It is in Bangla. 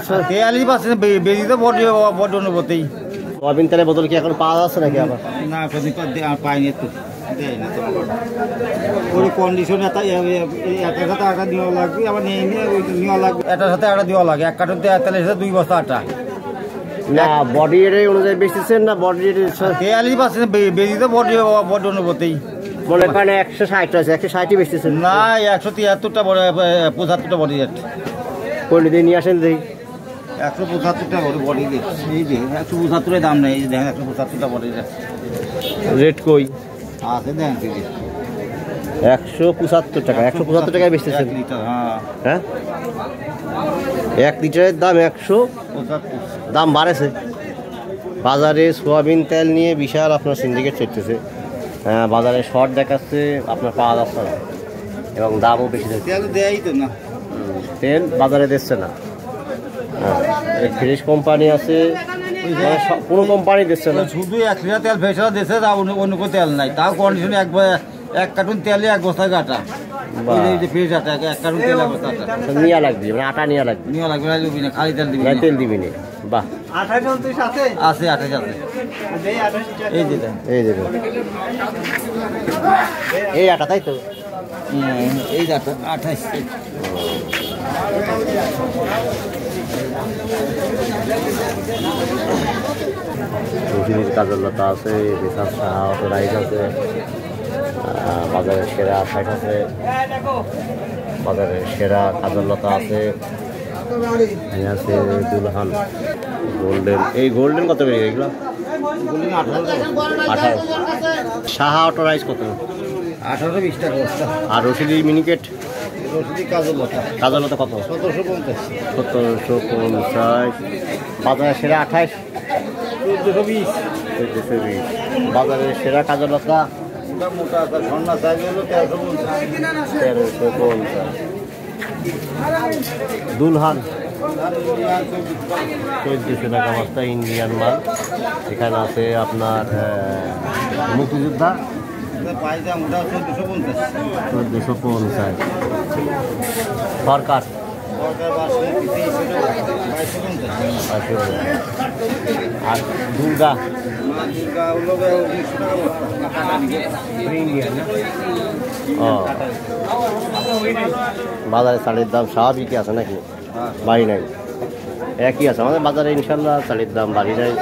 43% বেশি তো বড় অনুভূতি। সোয়াবিন তেলের বোতল কি এখন পাওয়া যাচ্ছে নাকি আবার? না পাইনি তো, দেয় না তো ওই কন্ডিশনে এটার সাথে আটা দেওয়া লাগবে, আবার নিয়ে নেওয়া লাগবে, এটার সাথে আটা দেওয়া লাগে। 1 কার্টন তেলের সাথে 2 বস্তা আটা। না বডি রেট অনুযায়ী বেচতেছেন না বডি রেট? 43% বেশি তো বড় অনুভূতি। মনে করেন 160 আছে, 160ই বেচতেছেন? না 173টা বড়, 75টা বডি রেট। কোন দিন নিয়ে আসেন দেখি। 175টা বডি রেট, এই যে 175 দাম নেই, এই দেখেন 175টা বডি রেট। রেট কই আছে দেখেন 175 টাকা। 175 টাকায় বেচতেছেন? হ্যাঁ 1 লিটারের দাম 175। দাম বাড়েছে বাজারে। সোয়াবিন তেল নিয়ে বিশাল আপনার সিন্ডিকেট চলতেছে। হ্যাঁ বাজারে শর্ট দেখাচ্ছে, আপনার পাওয়া যাচ্ছে না এবং দামও বেশি থাকছে। তেল বাজারে দিচ্ছে না। হ্যাঁ ফ্রেশ কোম্পানি আছে, কোনো কোম্পানি দিচ্ছে না। শুধু 1 লিটার তেল ফেসা দিচ্ছে, অন্য কোনো তেল নাই। তাও কন্ডিশনে 1 কার্টন তেলে 1 বস্তা আটা, ফ্রেশ আটা 1 কার্টন তেল 1 বস্তা আটা নিয়ে লাগবে, মানে আটা নিয়ে লাগবে। খালি তেল দিবি, তেল দিবি না? বাহ, আছে 28 আছে। এই যে এই আটা, তাই তো? এই আটা 28। কাজল লতা আছে, রাইস আছে, বাজারের সেরা 60 আছে, বাজারের সেরা কাজল লতা আছে, আছে দুলহান গোল্ডেন। এই গোল্ডেন কত বেরিয়ে এগুলো? 18। সাহা অটো রাইস কত? 18-20 টাকা। আর রশিদি মিনিকেট? কাজল লতা কত? 1750। বাজারের সেরা 28। 1420। বাজারের সেরা কাজল লতা 1350। দুলহান 1400 টাকা বস্তা, ইন্ডিয়ান মাল। এখানে আছে আপনার মুক্তিযোদ্ধা 1450। সরকার আর দুর্গা বাজারে চালের দাম স্বাভাবিকই আছে নাকি? বাড়ি নাই, একই আছে আমাদের বাজারে ইনশাল্লাহ। চালের দাম বাড়ি নাই।